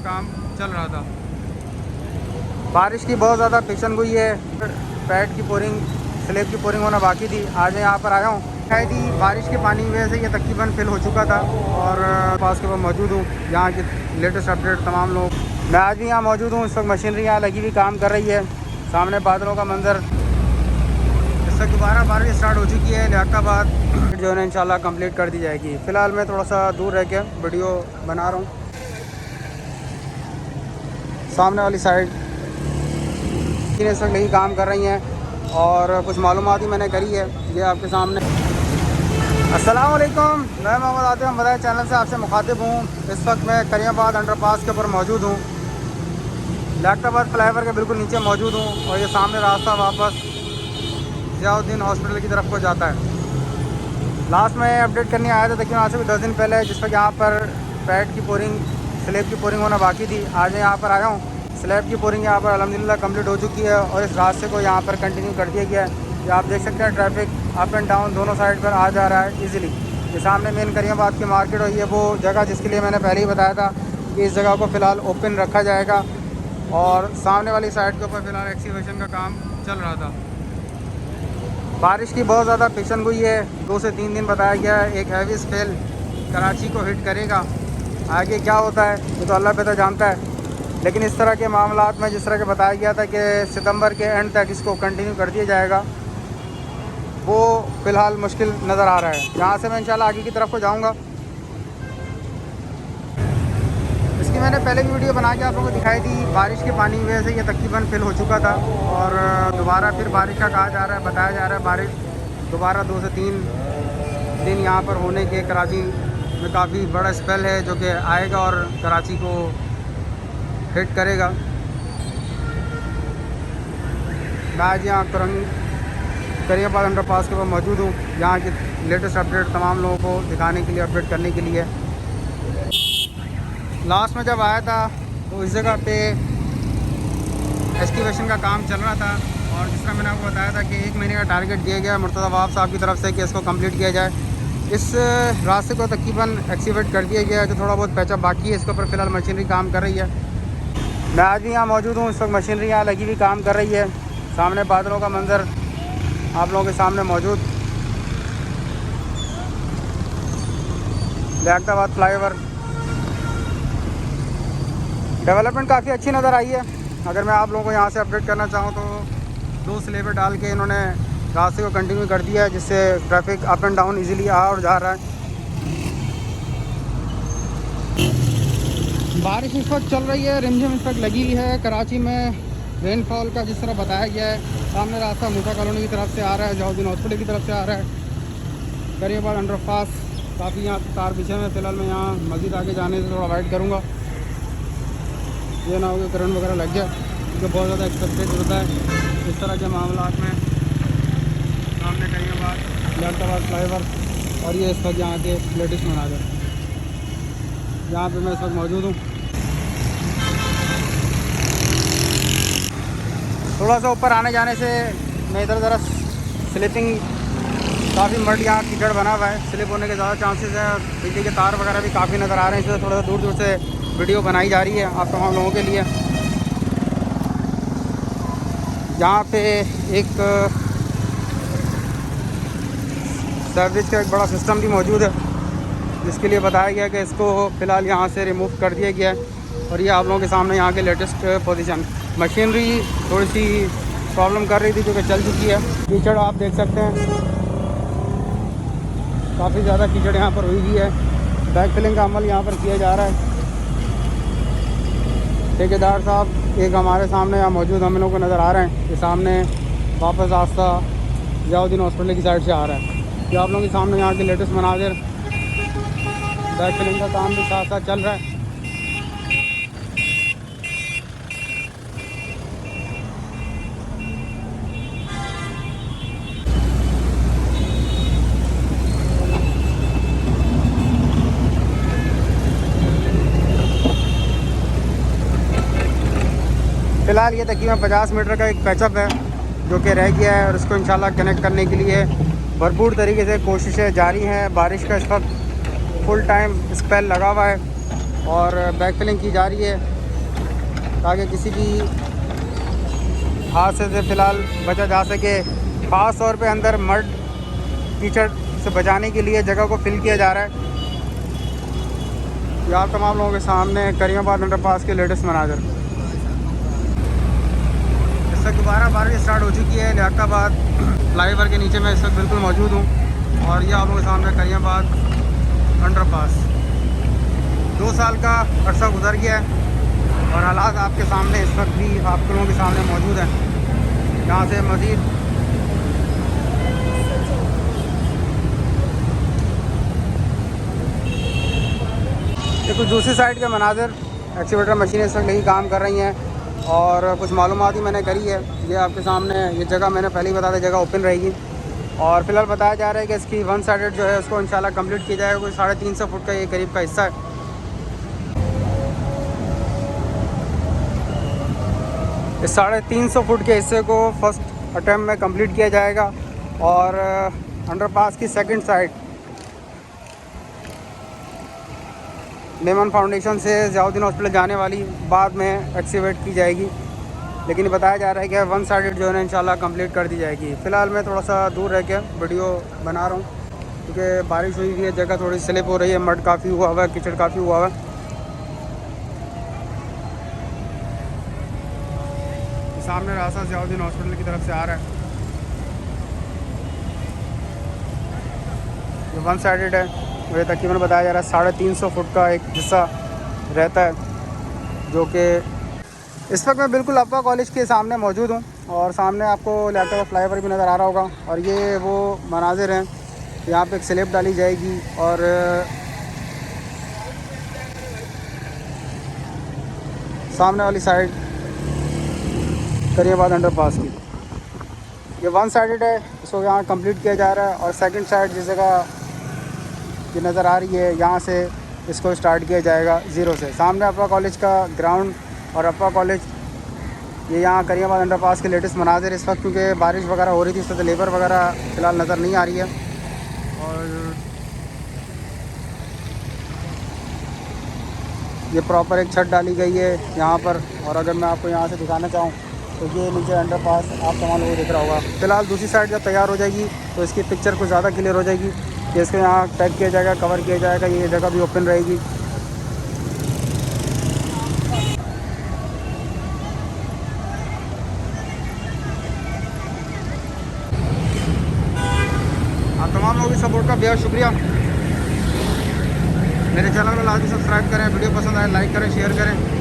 काम चल रहा था। बारिश की बहुत ज़्यादा पेशन गोई है। पैड की पोरिंग, स्लेब की पोरिंग होना बाकी थी। आज मैं यहाँ पर आया हूँ। शायद ही बारिश के पानी की वजह से ये तकरीबन फिल हो चुका था और पास के पास मौजूद हूँ। यहाँ की लेटेस्ट अपडेट तमाम लोग, मैं आज भी यहाँ मौजूद हूँ। इस वक्त मशीनरी यहाँ लगी हुई काम कर रही है। सामने बादलों का मंजर। इस वक्त दोबारा बारिश स्टार्ट हो चुकी है। लियाकताबाद जो है ना इंशाल्लाह कंप्लीट कर दी जाएगी। फ़िलहाल मैं थोड़ा सा दूर रह के वीडियो बना रहा हूँ। सामने वाली साइड इस वक्त यही काम कर रही हैं और कुछ मालूमात ही मैंने करी है। ये आपके सामने। अस्सलाम वालेकुम, मैं मोहम्मद आतिफ मदार चैनल से आपसे मुखातिब हूँ। इस वक्त मैं करीमाबाद अंडरपास के ऊपर मौजूद हूँ। लियाकताबाद फ्लाईओवर के बिल्कुल नीचे मौजूद हूँ और ये सामने रास्ता वापस ज़ियाउद्दीन हॉस्पिटल की तरफ को जाता है। लास्ट में अपडेट करने आया था तकरीबन आज से भी 10 दिन पहले, जिस पर यहाँ पर पैड की पोरिंग, स्लेब की पोरिंग होना बाकी थी। आज मैं यहाँ पर आया हूँ। स्लैब की पोरिंग यहाँ पर अल्हम्दुलिल्लाह कंप्लीट हो चुकी है और इस रास्ते को यहाँ पर कंटिन्यू कर दिया गया है। ये आप देख सकते हैं ट्रैफिक अप एंड डाउन दोनों साइड पर आ जा रहा है इजीली। ये सामने मेन करीमाबाद की मार्केट हुई है, वो जगह जिसके लिए मैंने पहले ही बताया था कि इस जगह को फ़िलहाल ओपन रखा जाएगा। और सामने वाली साइड के ऊपर फ़िलहाल एक्सीवेशन का काम चल रहा था। बारिश की बहुत ज़्यादा पेशन गोई है। 2 से 3 दिन बताया गया है। एक हैवी स्पेल कराची को हिट करेगा। आगे क्या होता है ये तो अल्लाह बेहतर जानता है, लेकिन इस तरह के मामलात में जिस तरह के बताया गया था कि सितंबर के एंड तक इसको कंटिन्यू कर दिया जाएगा, वो फ़िलहाल मुश्किल नज़र आ रहा है। यहाँ से मैं इंशाल्लाह आगे की तरफ को जाऊँगा। इसकी मैंने पहले भी वीडियो बना के आप लोगों को दिखाई थी। बारिश के पानी की वजह से ये तकरीबन फिल हो चुका था और दोबारा फिर बारिश का कहा जा रहा है, बताया जा रहा है बारिश दोबारा 2 से 3 दिन यहाँ पर होने के कराची में काफ़ी बड़ा स्पेल है जो कि आएगा और कराची को हिट करेगा। मैं आज यहाँ करीमाबाद अंडरपास के ऊपर मौजूद हूँ। यहाँ की लेटेस्ट अपडेट तमाम लोगों को दिखाने के लिए, अपडेट करने के लिए। लास्ट में जब आया था तो इस जगह पे एक्सकेवेशन का काम चल रहा था और जिस तरह मैंने आपको बताया था कि 1 महीने का टारगेट दिया गया है मुर्तज़ा वहाब साहब की तरफ से कि इसको कंप्लीट किया जाए। इस रास्ते को तकरीबन एक्सीवेट कर दिया गया है। जो थोड़ा बहुत पैचअप बाकी है इसके ऊपर फ़िलहाल मशीनरी काम कर रही है। मैं आज भी यहाँ मौजूद हूँ। इस वक्त मशीनरी यहाँ लगी हुई काम कर रही है। सामने बादलों का मंजर आप लोगों के सामने मौजूद। लियाकताबाद फ्लाईओवर डेवलपमेंट काफ़ी अच्छी नज़र आई है। अगर मैं आप लोगों को यहाँ से अपडेट करना चाहूँ तो 2 स्लेबर डाल के इन्होंने रास्ते को कंटिन्यू कर दिया है, जिससे traffic up and down easily आ और जा रहा है। बारिश इस वक्त चल रही है, रिमझिम इस वक्त लगी हुई है कराची में। रेनफॉल का जिस तरह बताया गया है, सामने रास्ता मूसा कॉलोनी की तरफ से आ रहा है, ज़ियाउद्दीन हॉस्पिटल की तरफ से आ रहा है। करीमाबाद अंडरपास काफ़ी यहाँ तार बिछे में। फ़िलहाल मैं यहाँ मस्जिद आगे जाने से थोड़ा अवॉइड करूँगा, ये ना हो कि करंट वगैरह लग जाए, जो बहुत ज़्यादा एक्सपेक्टेड होता है इस तरह के मामलात में। सामने करीमाबाद लियाकताबाद फ्लाईओवर और ये इस वक्त यहाँ के लेटेस्ट मनाज़र, जहाँ पे मैं इस वक्त मौजूद हूँ। थोड़ा सा ऊपर आने जाने से मैं इधर ज़रा स्लिपिंग, काफ़ी मड यहाँ कीचड़ बना हुआ है, स्लिप होने के ज़्यादा चांसेस हैं। बिजली के तार वगैरह भी काफ़ी नज़र आ रहे हैं, इसलिए थोड़ा सा दूर दूर से वीडियो बनाई जा रही है आप तमाम लोगों के लिए। यहाँ पे एक सर्विस का एक बड़ा सिस्टम भी मौजूद है, जिसके लिए बताया गया कि इसको फ़िलहाल यहाँ से रिमूव कर दिया गया है। और ये आप लोगों के सामने यहाँ के लेटेस्ट पोजीशन। मशीनरी थोड़ी सी प्रॉब्लम कर रही थी जो कि चल चुकी है। कीचड़ आप देख सकते हैं, काफ़ी ज़्यादा कीचड़ यहाँ पर हुई है। बैक फिलिंग का अमल यहाँ पर किया जा रहा है। ठेकेदार साहब एक हमारे सामने यहाँ मौजूद हम लोगों को नज़र आ रहे हैं। ये सामने वापस रास्ता ज़ियाउद्दीन हॉस्पिटल की साइड से आ रहा है। ये आप लोगों के सामने यहाँ के लेटेस्ट मनाज़िर। बैक फिलिंग का काम भी साथ साथ चल रहा है। फ़िलहाल ये तकरीबन 50 मीटर का एक पैचअप है जो कि रह गया है और इसको इंशाल्लाह कनेक्ट करने के लिए भरपूर तरीके से कोशिशें जारी हैं। बारिश का इस वक्त फुल टाइम स्पेल लगा हुआ है और बैक फिलिंग की जा रही है। ताकि किसी भी हादसे से फ़िलहाल बचा जा सके। ख़ास तौर पे अंदर मड कीचड़ से बचाने के लिए जगह को फिल किया जा रहा है। ये आप तमाम लोगों के सामने करीमाबाद अंडरपास के लेटेस्ट मनाजर। इस वक्त दोबारा बारिश स्टार्ट हो चुकी है लियाकताबाद फ्लाईओवर के नीचे मैं इस वक्त बिल्कुल मौजूद हूँ और ये आप लोगों के सामने करीमाबाद अंडरपास। 2 साल का अरसा गुजर गया है और हालात आपके सामने इस वक्त भी आप लोगों के सामने मौजूद हैं। यहाँ से मज़ीद ये कुछ दूसरी साइड के मनाजिर। एक्सीवेटर मशीनें इस वक्त नहीं काम कर रही हैं और कुछ मालूमात ही मैंने करी है। ये आपके सामने ये जगह मैंने पहले ही बता दी, जगह ओपन रहेगी और फिलहाल बताया जा रहा है कि इसकी 1 साइडेड जो है उसको इंशाल्लाह कंप्लीट किया जाएगा। कोई 350 फुट का ये करीब का हिस्सा है। इस 350 फुट के हिस्से को फर्स्ट अटैम्प्ट में कंप्लीट किया जाएगा और अंडरपास की सेकंड साइड मेमन फाउंडेशन से ज़ियाउद्दीन हॉस्पिटल जाने वाली बाद में एक्सीवेट की जाएगी, लेकिन बताया जा रहा है कि 1 साइडेड जो है ना इंशाल्लाह कंप्लीट कर दी जाएगी। फ़िलहाल मैं थोड़ा सा दूर रह के वीडियो बना रहा हूँ क्योंकि बारिश हुई हुई है, जगह थोड़ी स्लिप हो रही है, मड काफ़ी हुआ हुआ है, कीचड़ काफ़ी हुआ हुआ है। सामने रास्ता ज़ियाउद्दीन हॉस्पिटल की तरफ से आ रहा है। ये 1 साइडेड है और ये तकरीबन बताया जा रहा है 350 फुट का एक हिस्सा रहता है, जो कि इस वक्त मैं बिल्कुल अप्पा कॉलेज के सामने मौजूद हूँ और सामने आपको लियाकताबाद फ्लाईओवर भी नज़र आ रहा होगा और ये वो मनाजिर हैं। यहाँ पे एक स्लैब डाली जाएगी और सामने वाली साइड करीमाबाद अंडरपास की ये 1 साइडेड है, इसको यहाँ कंप्लीट किया जा रहा है और सेकंड साइड जिस जगह ये नज़र आ रही है यहाँ से इसको स्टार्ट किया जाएगा ज़ीरो से। सामने अप्पा कॉलेज का ग्राउंड और अप्पा कॉलेज ये यहाँ करीमाबाद अंडरपास के लेटेस्ट मनाजिर इस वक्त, क्योंकि बारिश वगैरह हो रही थी, इस वक्त लेबर वगैरह फ़िलहाल नज़र नहीं आ रही है। और ये प्रॉपर एक छत डाली गई है यहाँ पर और अगर मैं आपको यहाँ से दिखाना चाहूँ तो ये नीचे अंडरपास आप तमाम लोगों को दिख रहा होगा। फ़िलहाल दूसरी साइड जब तैयार हो जाएगी तो इसकी पिक्चर कुछ ज़्यादा क्लियर हो जाएगी कि इसको यहाँ टैग किया जाएगा, कवर किया जाएगा, ये जगह भी ओपन रहेगी। आप तमाम लोगों की सपोर्ट का बेहद शुक्रिया। मेरे चैनल को लाजमी सब्सक्राइब करें, वीडियो पसंद आए लाइक करें, शेयर करें।